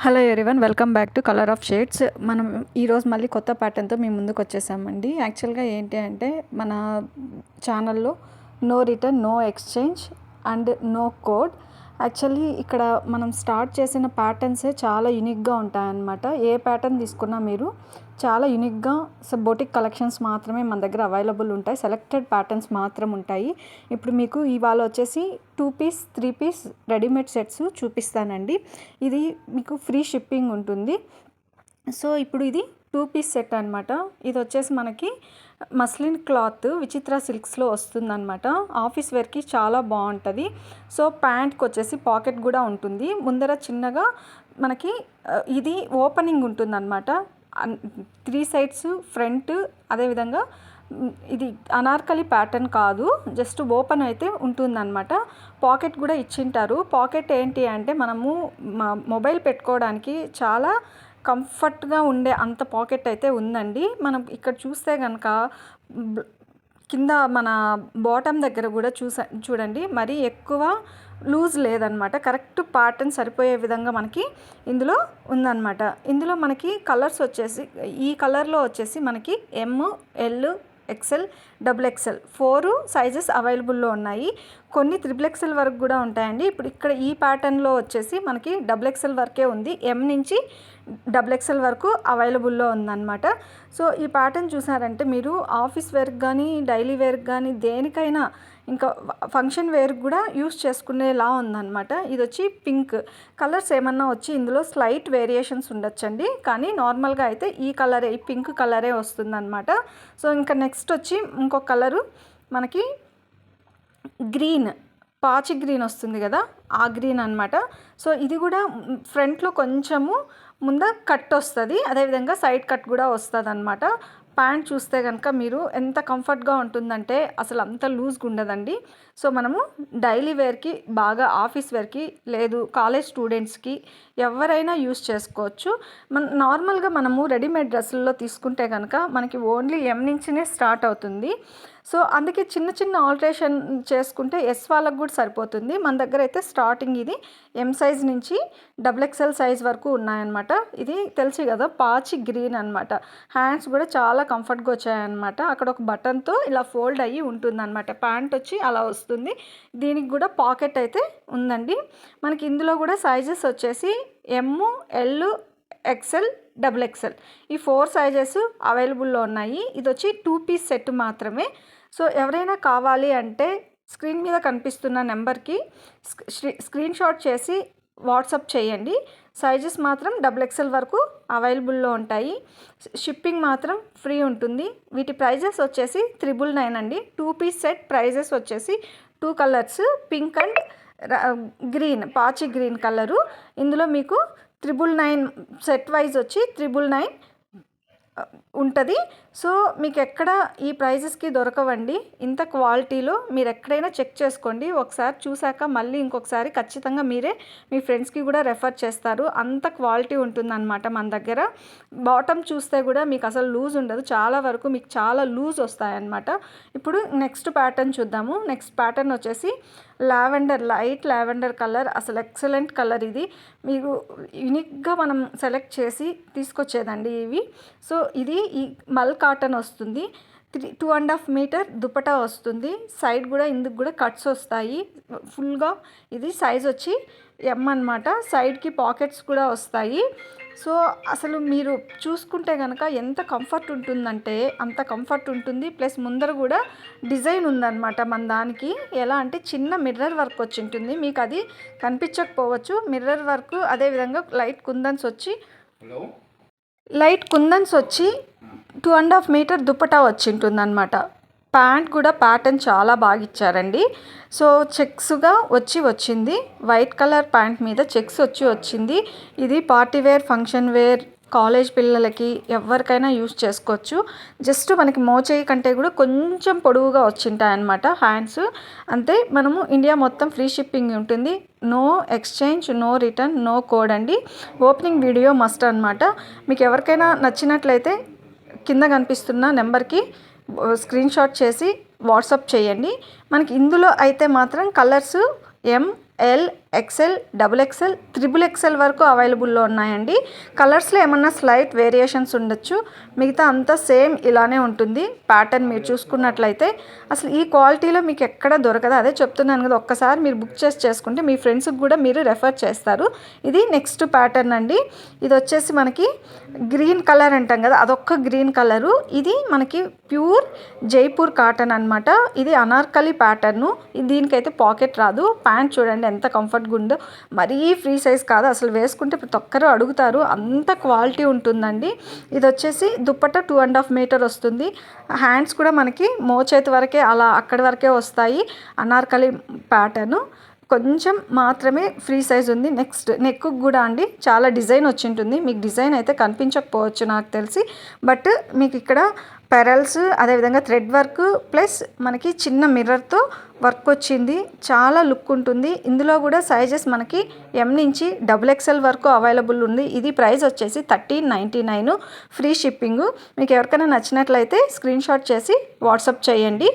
Hello everyone, welcome back to colour of shades. మనం ఈరోజు మళ్ళీ కొత్త ప్యాటర్న్తో మీ ముందుకు వచ్చేసామండి. యాక్చువల్గా ఏంటి అంటే మన ఛానల్లో no return, no exchange and no code. Actually ఇక్కడ మనం స్టార్ట్ చేసిన ప్యాటర్న్సే చాలా యూనిక్గా ఉంటాయన్నమాట. ఏ ప్యాటర్న్ తీసుకున్నా మీరు చాలా యూనిక్గా బొటిక్ కలెక్షన్స్ మాత్రమే మన దగ్గర అవైలబుల్ ఉంటాయి. సెలెక్టెడ్ ప్యాటర్న్స్ మాత్రం ఉంటాయి. ఇప్పుడు మీకు ఇవాళ వచ్చేసి 2 పీస్ 3 పీస్ రెడీమేడ్ సెట్స్ చూపిస్తానండి. ఇది మీకు ఫ్రీ షిప్పింగ్ ఉంటుంది. సో ఇప్పుడు ఇది 2 పీస్ సెట్ అనమాట. ఇది వచ్చేసి మనకి మస్లిన్ క్లాత్ విచిత్ర సిల్క్స్లో వస్తుందన్నమాట. ఆఫీస్ వేర్కి చాలా బాగుంటుంది. సో ప్యాంట్కి వచ్చేసి పాకెట్ కూడా ఉంటుంది. ముందర చిన్నగా మనకి ఇది ఓపెనింగ్ ఉంటుందన్నమాట. 3 సైడ్స్ ఫ్రంట్. అదేవిధంగా ఇది అనార్కలి ప్యాటర్న్ కాదు, జస్ట్ ఓపెన్ అయితే ఉంటుందన్నమాట. పాకెట్ కూడా ఇచ్చింటారు. పాకెట్ ఏంటి అంటే మనము మొబైల్ పెట్టుకోవడానికి చాలా కంఫర్ట్గా ఉండే అంత పాకెట్ అయితే ఉందండి. మనం ఇక్కడ చూస్తే కనుక కింద మన బాటమ్ దగ్గర కూడా చూడండి, మరీ ఎక్కువ లూజ్ లేదనమాట. కరెక్ట్ ప్యాటర్న్ సరిపోయే విధంగా మనకి ఇందులో ఉందన్నమాట. ఇందులో మనకి కలర్స్ వచ్చేసి ఈ కలర్లో వచ్చేసి మనకి ML XL XXL 4 సైజెస్ అవైలబుల్లో ఉన్నాయి. కొన్ని XXL వరకు కూడా ఉంటాయండి. ఇప్పుడు ఇక్కడ ఈ ప్యాటర్న్లో వచ్చేసి మనకి XXL వరకే ఉంది. M నుంచి XXL వరకు అవైలబుల్లో ఉందన్నమాట. సో ఈ ప్యాటర్న్ చూసారంటే మీరు ఆఫీస్ వేర్కి కానీ డైలీ వేర్కి కానీ దేనికైనా ఇంకా ఫంక్షన్ వేర్ కూడా యూస్ చేసుకునేలా ఉందన్నమాట. ఇది వచ్చి పింక్. కలర్స్ ఏమన్నా వచ్చి ఇందులో స్లైట్ వేరియేషన్స్ ఉండొచ్చండి, కానీ నార్మల్గా అయితే ఈ కలరే, ఈ పింక్ కలరే వస్తుందన్నమాట. సో ఇంకా నెక్స్ట్ వచ్చి ఇంకొక కలరు మనకి గ్రీన్, పాచి గ్రీన్ వస్తుంది కదా, ఆ గ్రీన్ అనమాట. సో ఇది కూడా ఫ్రంట్లో కొంచెము ముంద కట్ వస్తుంది, అదేవిధంగా సైడ్ కట్ కూడా వస్తుంది అనమాట. ప్యాంట్ చూస్తే కనుక మీరు ఎంత కంఫర్ట్గా ఉంటుందంటే అసలు అంత లూజ్గా ఉండదండి. సో మనము డైలీ వేర్కి, బాగా ఆఫీస్ వేర్కి, లేదు కాలేజ్ స్టూడెంట్స్కి ఎవరైనా యూస్ చేసుకోవచ్చు. నార్మల్గా మనము రెడీమేడ్ డ్రెస్సుల్లో తీసుకుంటే కనుక మనకి ఓన్లీ M నుంచినే స్టార్ట్ అవుతుంది. సో అందుకే చిన్న చిన్న ఆల్టరేషన్ చేసుకుంటే S వాళ్ళకు కూడా సరిపోతుంది. మన దగ్గర అయితే స్టార్టింగ్ ఇది M సైజ్ నుంచి XXL సైజ్ వరకు ఉన్నాయన్నమాట. ఇది తెలుసు కదా, పాచి గ్రీన్ అనమాట. హ్యాండ్స్ కూడా చాలా కంఫర్ట్గా వచ్చాయన్నమాట. అక్కడ ఒక బటన్తో ఇలా ఫోల్డ్ అయ్యి ఉంటుందన్నమాట. ప్యాంట్ వచ్చి అలా వస్తుంది. దీనికి కూడా పాకెట్ అయితే ఉందండి. మనకి ఇందులో కూడా సైజెస్ వచ్చేసి ML XL XXL ఈ 4 సైజెస్ అవైలబుల్లో ఉన్నాయి. ఇది వచ్చి 2 పీస్ సెట్ మాత్రమే. సో ఎవరైనా కావాలి అంటే స్క్రీన్ మీద కనిపిస్తున్న నెంబర్కి స్క్రీన్ షాట్ చేసి వాట్సాప్ చేయండి. సైజెస్ మాత్రం XXL వరకు అవైలబుల్లో ఉంటాయి. షిప్పింగ్ మాత్రం ఫ్రీ ఉంటుంది. వీటి ప్రైజెస్ వచ్చేసి 999 అండి. 2 పీస్ సెట్ ప్రైజెస్ వచ్చేసి 2 కలర్స్, పింక్ అండ్ గ్రీన్, పాచి గ్రీన్ కలరు. ఇందులో మీకు 999 సెట్ వైజ్ వచ్చి 999 ఉంటుంది. సో మీకు ఎక్కడ ఈ ప్రైజెస్కి దొరకవండి. ఇంత క్వాలిటీలో మీరు ఎక్కడైనా చెక్ చేసుకోండి. ఒకసారి చూసాక మళ్ళీ ఇంకొకసారి ఖచ్చితంగా మీరే మీ ఫ్రెండ్స్కి కూడా రెఫర్ చేస్తారు. అంత క్వాలిటీ ఉంటుందన్నమాట మన దగ్గర. బాటమ్ చూస్తే కూడా మీకు అసలు లూజ్ ఉండదు, చాలా వరకు మీకు చాలా లూజ్ వస్తాయన్నమాట. ఇప్పుడు నెక్స్ట్ ప్యాటర్న్ చూద్దాము. నెక్స్ట్ ప్యాటర్న్ వచ్చేసి లావెండర్, లైట్ లావెండర్ కలర్. అసలు ఎక్సలెంట్ కలర్ ఇది. మీరు యూనిక్గా మనం సెలెక్ట్ చేసి తీసుకొచ్చేదండి ఇవి. సో ఇది ఈ మల్ కాటన్ వస్తుంది. 2.5 మీటర్ దుపటా వస్తుంది. సైడ్ కూడా ఇందుకు కూడా కట్స్ వస్తాయి ఫుల్గా. ఇది సైజ్ వచ్చి M అనమాట. సైడ్కి పాకెట్స్ కూడా వస్తాయి. సో అసలు మీరు చూసుకుంటే కనుక ఎంత కంఫర్ట్ ఉంటుందంటే అంత కంఫర్ట్ ఉంటుంది. ప్లస్ ముందర కూడా డిజైన్ ఉందన్నమాట మన దానికి. ఎలా అంటే చిన్న మిర్రర్ వర్క్ వచ్చి ఉంటుంది. మీకు అది కనిపించకపోవచ్చు, మిర్రర్ వర్క్. అదేవిధంగా లైట్ కుందన్స్ వచ్చి 2.5 మీటర్ దుపటా వచ్చి ఉంటుందన్నమాట. ప్యాంట్ కూడా ప్యాటర్న్ చాలా బాగా ఇచ్చారండి. సో చెక్స్గా వచ్చింది. వైట్ కలర్ ప్యాంట్ మీద చెక్స్ వచ్చింది. ఇది party wear, function wear, college పిల్లలకి ఎవరికైనా యూస్ చేసుకోవచ్చు. జస్ట్ మనకి మోచేయి కంటే కూడా కొంచెం పొడవుగా వచ్చింటాయి అన్నమాట హ్యాండ్స్. అంతే. మనము ఇండియా మొత్తం ఫ్రీ షిప్పింగ్ ఉంటుంది. No exchange, no return, no code అండి. ఓపెనింగ్ వీడియో మస్ట్ అనమాట. మీకు ఎవరికైనా నచ్చినట్లయితే కింద కనిపిస్తున్న నెంబర్కి స్క్రీన్ షాట్ చేసి వాట్సాప్ చేయండి. మనకి ఇందులో అయితే మాత్రం colours ML XL, double XL, triple XL వరకు అవైలబుల్లో ఉన్నాయండి. కలర్స్లో ఏమన్నా స్లైట్ వేరియేషన్స్ ఉండొచ్చు, మిగతా అంతా సేమ్ ఇలానే ఉంటుంది. ప్యాటర్న్ మీరు చూసుకున్నట్లయితే అసలు ఈ క్వాలిటీలో మీకు ఎక్కడ దొరకదు. అదే చెప్తున్నాను కదా, ఒక్కసారి మీరు బుక్ చేసుకుంటే మీ ఫ్రెండ్స్కి కూడా మీరు రెఫర్ చేస్తారు. ఇది నెక్స్ట్ ప్యాటర్న్ అండి. ఇది వచ్చేసి మనకి గ్రీన్ కలర్ అంటాం కదా, అదొక్క గ్రీన్ కలరు. ఇది మనకి ప్యూర్ జైపూర్ కాటన్ అనమాట. ఇది అనార్కలి ప్యాటర్ను. దీనికైతే పాకెట్ రాదు. ప్యాంట్ చూడండి ఎంత కంఫర్ట్గా ఉందో, మరీ ఫ్రీ సైజ్ కాదు అసలు. వేసుకుంటే ప్రతి ఒక్కరు అడుగుతారు, అంత క్వాలిటీ ఉంటుందండి. ఇది వచ్చేసి దుప్పట్ట 2.5 మీటర్ వస్తుంది. హ్యాండ్స్ కూడా మనకి మోచేతి వరకే, అలా అక్కడి వరకే వస్తాయి. అనార్కలి ప్యాటర్ను కొంచెం మాత్రమే ఫ్రీ సైజ్ ఉంది. నెక్స్ట్ నెక్కు కూడా అండి చాలా డిజైన్ వచ్చి ఉంటుంది. మీకు డిజైన్ అయితే కనిపించకపోవచ్చు నాకు తెలిసి, బట్ మీకు ఇక్కడ పెరల్స్, అదేవిధంగా థ్రెడ్ వర్క్ ప్లస్ మనకి చిన్న మిర్రర్తో వర్క్ వచ్చింది. చాలా లుక్ ఉంటుంది. ఇందులో కూడా సైజెస్ మనకి ఎం నుంచి డబుల్ ఎక్సెల్ వరకు అవైలబుల్ ఉంది. ఇది ప్రైస్ వచ్చేసి 1399, ఫ్రీ షిప్పింగ్. మీకు ఎవరికైనా నచ్చినట్లయితే స్క్రీన్ షాట్ చేసి వాట్సాప్ చేయండి.